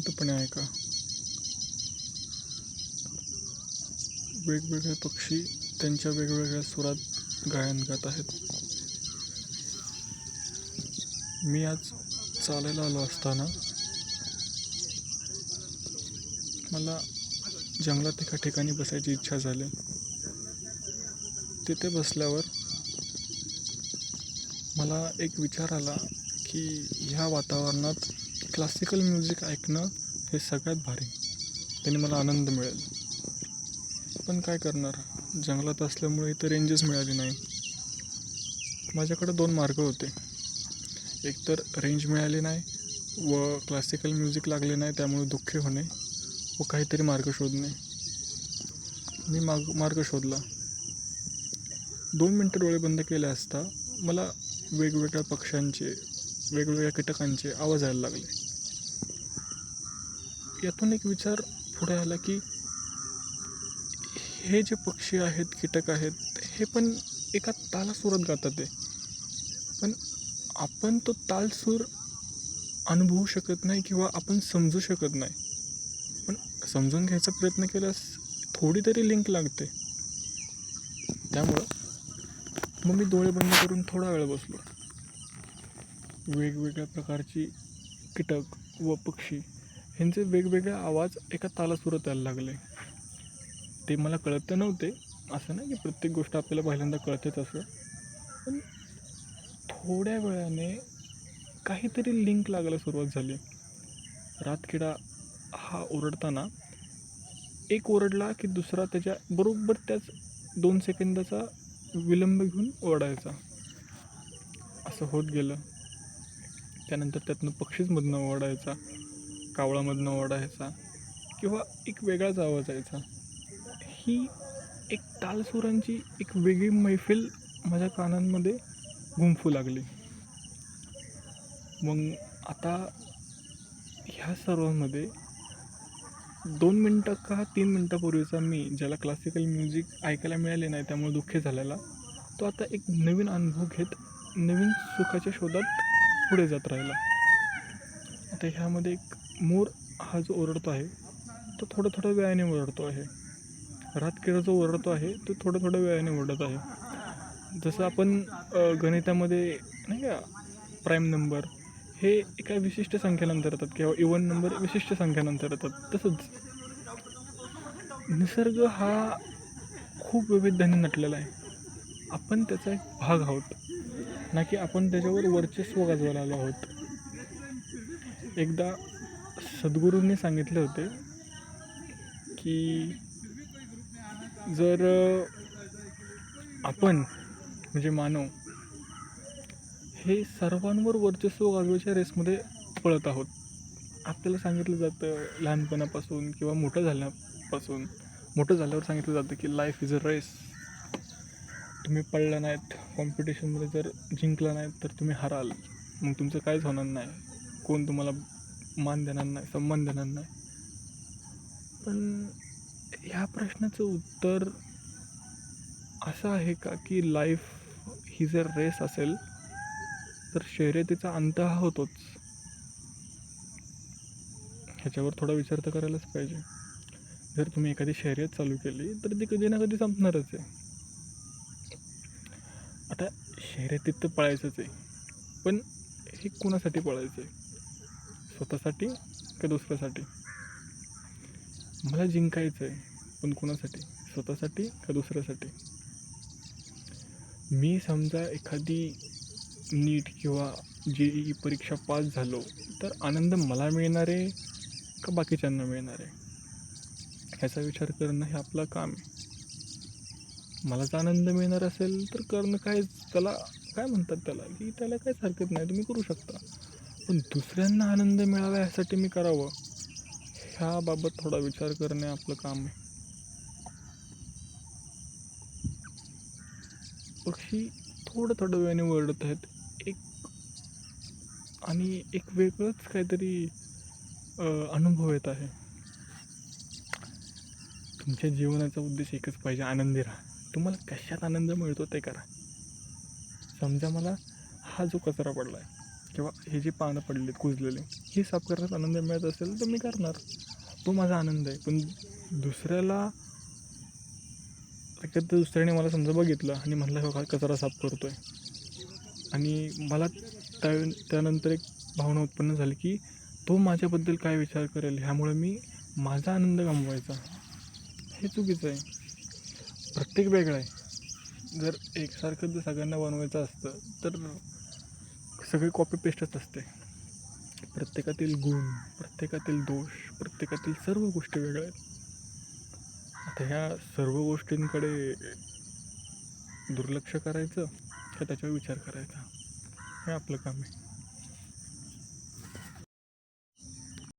शांतपणे ऐका. वेगवेगळे पक्षी त्यांच्या वेगवेगळ्या सुरात गायन गात आहेत. मी आज चालायला आलो असताना मला जंगलात एका ठिकाणी बसायची इच्छा झाली. तिथे बसल्यावर मला एक विचार आला की ह्या वातावरणात क्लासिकल म्युझिक ऐकणं हे सगळ्यात भारी. त्याने मला आनंद मिळेल. पण काय करणार, जंगलात असल्यामुळे इथं रेंजच मिळाली नाही. माझ्याकडे दोन मार्ग होते. एकतर रेंज मिळाली नाही व क्लासिकल म्युझिक लागले नाही त्यामुळे दुःखी होणे व काहीतरी मार्ग शोधणे. मी मार्ग शोधला. 2 मिनटं डोळे बंद केले असता मला वेगवेगळ्या पक्ष्यांचे, वेगवेगळ्या कीटकांचे आवाज यायला लागले. यातून एक विचार पुढे आला की हे जे पक्षी आहेत, कीटक आहेत, हे पण एका तालासुरात गातात आहे. पण आपण तो तालसूर अनुभवू शकत नाही किंवा आपण समजू शकत नाही. पण समजून घ्यायचा प्रयत्न केल्यास थोडी तरी लिंक लागते. त्यामुळं मग मी डोळे बंद करून थोडा वेळ बसलो. वेगवेगळ्या प्रकारची कीटक व पक्षी ह्यांचे वेगवेगळे आवाज एका तालासुरात यायला लागले. ते मला कळत नव्हते. असं नाही की प्रत्येक गोष्ट आपल्याला पहिल्यांदा कळतेच असं. पण थोड्या वेळाने काहीतरी लिंक लागायला सुरुवात झाली. रातकिडा हा ओरडताना एक ओरडला की दुसरा त्याच्या बरोबर त्याच 2 सेकंदाचा विलंब घेऊन ओरडायचा. असं होत गेलं. त्यानंतर त्यातनं पक्षीच मधनं ओरडायचा, कावळामधनं ओरडायचा किंवा एक वेगळाच आवाज यायचा. ही एक तालसुरांची एक वेगळी मैफिल माझ्या कानांमध्ये गुंफू लागली. मग आता ह्या सर्वांमध्ये 2 मिनटं का 3 मिनटापूर्वीचा मी ज्याला क्लासिकल म्युझिक ऐकायला मिळाले नाही त्यामुळे दुःखी झालेला, तो आता एक नवीन अनुभव घेत नवीन सुखाच्या शोधात पुढे जात राहिला. आता ह्यामध्ये एक मोर हा जो ओरडतो आहे तो थोड्या वेळाने ओरडतो आहे. रातकिडा जो ओरडतो आहे तो थोड्या वेळाने ओरडत आहे. जसं आपण गणितामध्ये नाही का प्राईम नंबर हे एका विशिष्ट संख्येनंतर येतात किंवा इव्हन नंबर विशिष्ट संख्येनंतर येतात, तसंच निसर्ग हा खूप विविधाने नटलेला आहे. आपण त्याचा एक भाग आहोत, ना की आपण त्याच्यावर वर्चस्व गाजवायला आलो आहोत. एकदा सद्गुरूंनी सांगितले होते की जर आपण म्हणजे मानव हे सर्वांवर वर्चस्व गाजवायच्या रेसमध्ये पळत आहोत. आपल्याला सांगितलं जातं लहानपणापासून किंवा मोठं झाल्यावर सांगितलं जातं की लाईफ इज अ रेस. तुम्ही पळला नाहीत, कॉम्पिटिशनमध्ये जर जिंकला नाहीत तर तुम्ही हराल. मग तुमचं काहीच होणार नाही, कोण तुम्हाला मान देणार नाही, सन्मान देणार नाही. पण ह्या प्रश्नाचं उत्तर असं आहे का की लाईफ ही जर रेस असेल तर शर्यतीचा अंत हा होतोच. ह्याच्यावर थोडा विचार तर करायलाच पाहिजे. जर तुम्ही एखादी शर्यत चालू केली तर ती कधी ना कधी संपणारच आहे. आता शर्यतीत तर पळायचंच आहे, पण हे कुणासाठी पळायचं आहे? स्वतःसाठी का दुसऱ्यासाठी? मला जिंकायचं आहे, पण कुणासाठी? स्वतःसाठी का दुसऱ्यासाठी? मी समजा एखादी नीट किंवा JEE परीक्षा पास झालो तर आनंद मला मिळणार आहे का बाकीच्यांना मिळणार आहे, ह्याचा विचार करणं हे आपलं काम आहे. मला जर आनंद मिळणार असेल तर करणं काय, त्याला काय म्हणतात त्याला की त्याला काहीच हरकत नाही, तुम्ही करू शकता. पण दुसऱ्यांना आनंद मिळावा यासाठी मी करावं, ह्याबाबत थोडा विचार करणे आपलं काम आहे. पक्षी थोड्या वेळाने ओरडत आहेत. एक आणि एक वेगळंच काहीतरी अनुभव येत आहे. तुमच्या जीवनाचा उद्देश एकच पाहिजे, आनंदी राहा. तुम्हाला कशात आनंद मिळतो ते करा. समजा मला हा जो कचरा पडला आहे किंवा हे जे पानं पडलेत कुजलेले हे साफ करण्यात आनंद मिळत असेल तर मी करणार. तो माझा आनंद आहे. पण दुसऱ्याला त्याच्यात दुसऱ्याने मला समजा बघितलं आणि म्हणलं हो का कचरा साफ करतो आहे, आणि मला त्यानंतर एक भावना उत्पन्न झाली की तो माझ्याबद्दल काय विचार करेल, ह्यामुळे मी माझा आनंद गमवायचा. हे चुकीचं आहे. प्रत्येक वेगळं आहे. जर एकसारखं जर सगळ्यांना बनवायचं असतं तर सगळे कॉपी पेस्टच असते. प्रत्येकातील गुण, प्रत्येकातील दोष, प्रत्येकातील सर्व गोष्टी वेगळ्या आहेत. आता ह्या सर्व गोष्टींकडे दुर्लक्ष करायचं का त्याच्यावर विचार करायचा, हे आपलं काम आहे.